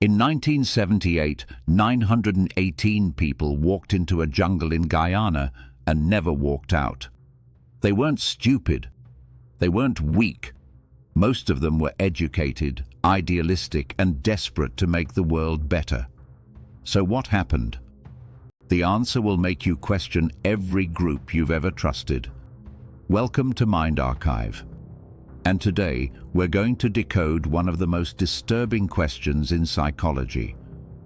In 1978, 918 people walked into a jungle in Guyana and never walked out. They weren't stupid. They weren't weak. Most of them were educated, idealistic, and desperate to make the world better. So what happened? The answer will make you question every group you've ever trusted. Welcome to Mind Archive. And today, we're going to decode one of the most disturbing questions in psychology.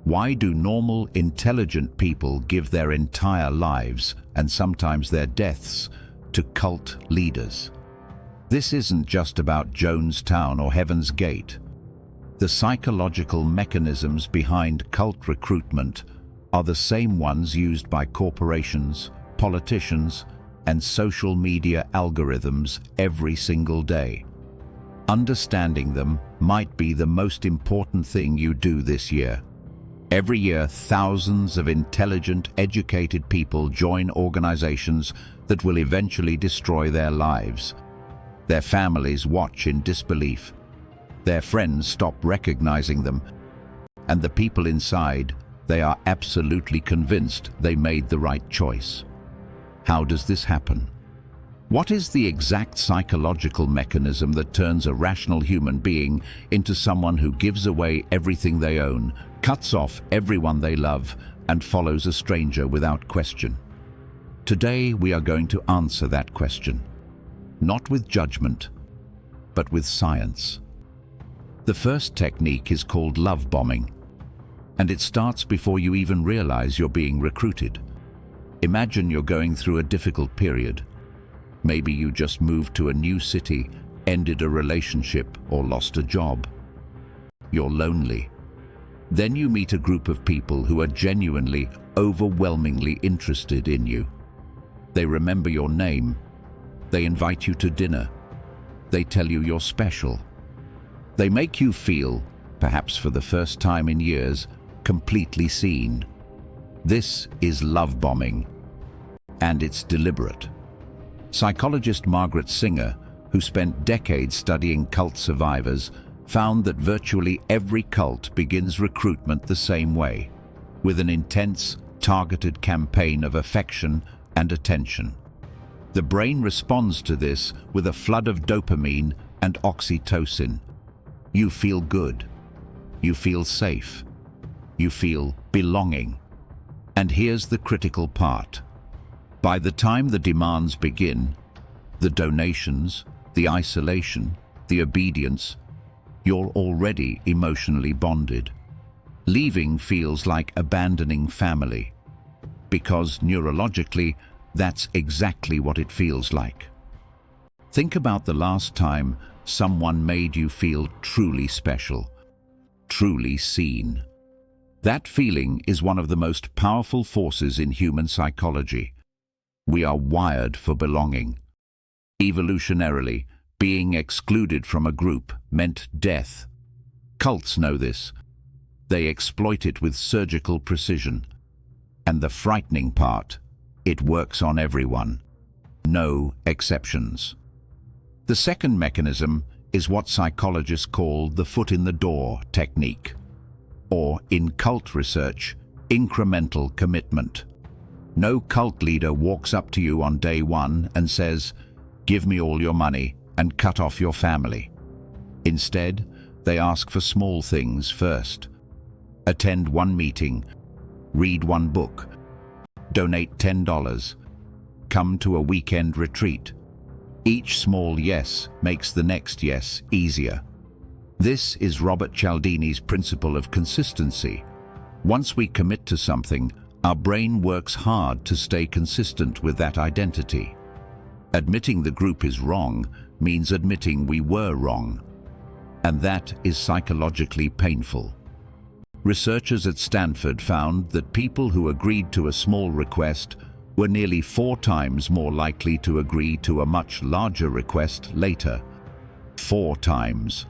Why do normal, intelligent people give their entire lives, and sometimes their deaths, to cult leaders? This isn't just about Jonestown or Heaven's Gate. The psychological mechanisms behind cult recruitment are the same ones used by corporations, politicians, and social media algorithms every single day. Understanding them might be the most important thing you do this year. Every year, thousands of intelligent, educated people join organizations that will eventually destroy their lives. Their families watch in disbelief. Their friends stop recognizing them. And the people inside, they are absolutely convinced they made the right choice. How does this happen? What is the exact psychological mechanism that turns a rational human being into someone who gives away everything they own, cuts off everyone they love, and follows a stranger without question? Today, we are going to answer that question. Not with judgment, but with science. The first technique is called love bombing, and it starts before you even realize you're being recruited. Imagine you're going through a difficult period. Maybe you just moved to a new city, ended a relationship, or lost a job. You're lonely. Then you meet a group of people who are genuinely, overwhelmingly interested in you. They remember your name. They invite you to dinner. They tell you you're special. They make you feel, perhaps for the first time in years, completely seen. This is love bombing, and it's deliberate. Psychologist Margaret Singer, who spent decades studying cult survivors, found that virtually every cult begins recruitment the same way, with an intense, targeted campaign of affection and attention. The brain responds to this with a flood of dopamine and oxytocin. You feel good. You feel safe. You feel belonging. And here's the critical part. By the time the demands begin, the donations, the isolation, the obedience, you're already emotionally bonded. Leaving feels like abandoning family, because neurologically, that's exactly what it feels like. Think about the last time someone made you feel truly special, truly seen. That feeling is one of the most powerful forces in human psychology. We are wired for belonging. Evolutionarily, being excluded from a group meant death. Cults know this. They exploit it with surgical precision. And the frightening part, it works on everyone. No exceptions. The second mechanism is what psychologists call the foot-in-the-door technique, or in cult research, incremental commitment. No cult leader walks up to you on day one and says, "Give me all your money and cut off your family." Instead, they ask for small things first. Attend one meeting, read one book, donate $10, come to a weekend retreat. Each small yes makes the next yes easier. This is Robert Cialdini's principle of consistency. Once we commit to something, our brain works hard to stay consistent with that identity. Admitting the group is wrong means admitting we were wrong, and that is psychologically painful. Researchers at Stanford found that people who agreed to a small request were nearly 4 times more likely to agree to a much larger request later. 4 times.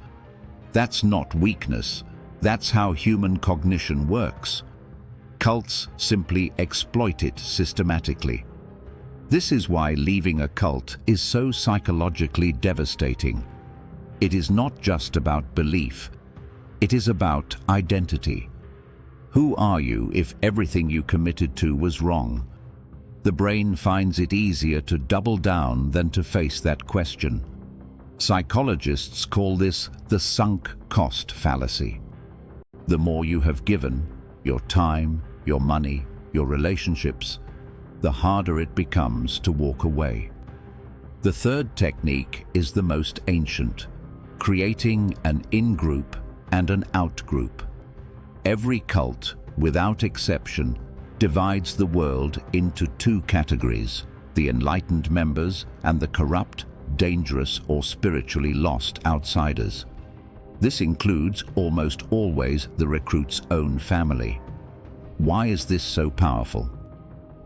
That's not weakness. That's how human cognition works. Cults simply exploit it systematically. This is why leaving a cult is so psychologically devastating. It is not just about belief. It is about identity. Who are you if everything you committed to was wrong? The brain finds it easier to double down than to face that question. Psychologists call this the sunk cost fallacy. The more you have given, your time, your money, your relationships, the harder it becomes to walk away. The third technique is the most ancient, creating an in-group and an out-group. Every cult, without exception, divides the world into two categories: the enlightened members and the corrupt, dangerous, or spiritually lost outsiders. This includes almost always the recruit's own family. Why is this so powerful?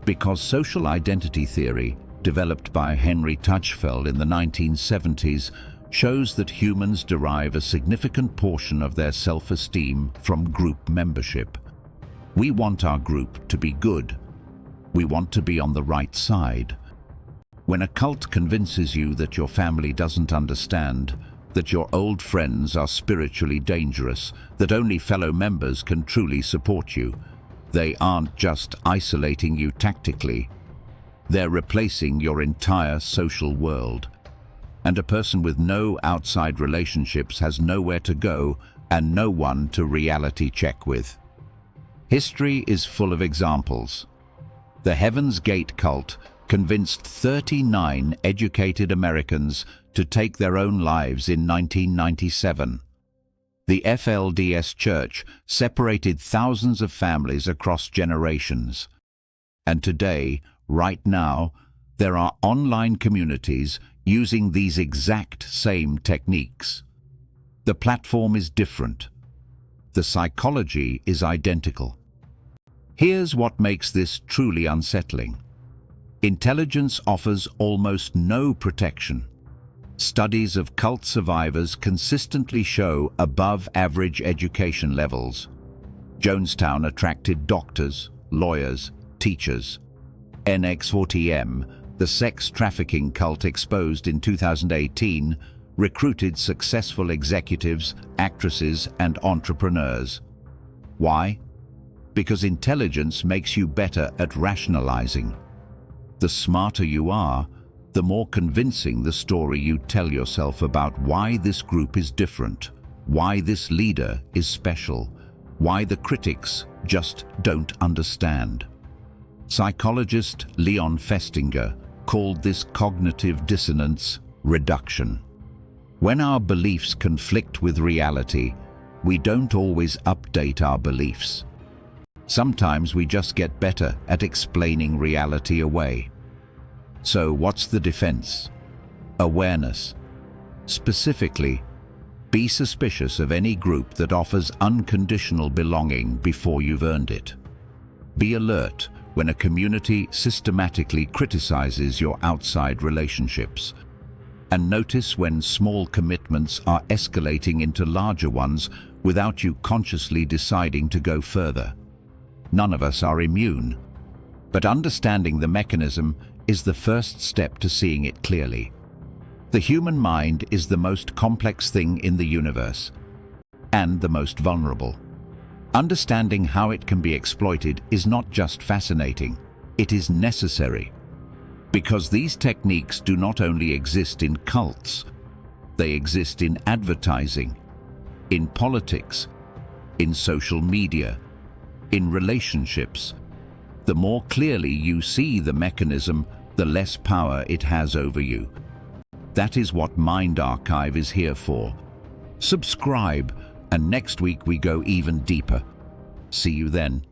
Because social identity theory, developed by Henry Touchfeld in the 1970s, shows that humans derive a significant portion of their self-esteem from group membership. We want our group to be good. We want to be on the right side. When a cult convinces you that your family doesn't understand, that your old friends are spiritually dangerous, that only fellow members can truly support you, they aren't just isolating you tactically. They're replacing your entire social world. And a person with no outside relationships has nowhere to go and no one to reality check with. History is full of examples. The Heaven's Gate cult convinced 39 educated Americans to take their own lives in 1997. The FLDS Church separated thousands of families across generations. And today, right now, there are online communities using these exact same techniques. The platform is different. The psychology is identical. Here's what makes this truly unsettling. Intelligence offers almost no protection. Studies of cult survivors consistently show above-average education levels. Jonestown attracted doctors, lawyers, teachers. NX40M, the sex trafficking cult exposed in 2018, recruited successful executives, actresses, and entrepreneurs. Why? Because intelligence makes you better at rationalizing. The smarter you are, the more convincing the story you tell yourself about why this group is different, why this leader is special, why the critics just don't understand. Psychologist Leon Festinger called this cognitive dissonance reduction. When our beliefs conflict with reality, we don't always update our beliefs. Sometimes we just get better at explaining reality away. So what's the defense? Awareness. Specifically, be suspicious of any group that offers unconditional belonging before you've earned it. Be alert when a community systematically criticizes your outside relationships. And notice when small commitments are escalating into larger ones without you consciously deciding to go further. None of us are immune, but understanding the mechanism is the first step to seeing it clearly. The human mind is the most complex thing in the universe, and the most vulnerable. Understanding how it can be exploited is not just fascinating, it is necessary. Because these techniques do not only exist in cults, they exist in advertising, in politics, in social media, in relationships. The more clearly you see the mechanism, the less power it has over you. That is what Mind Archive is here for. Subscribe, and next week we go even deeper. See you then.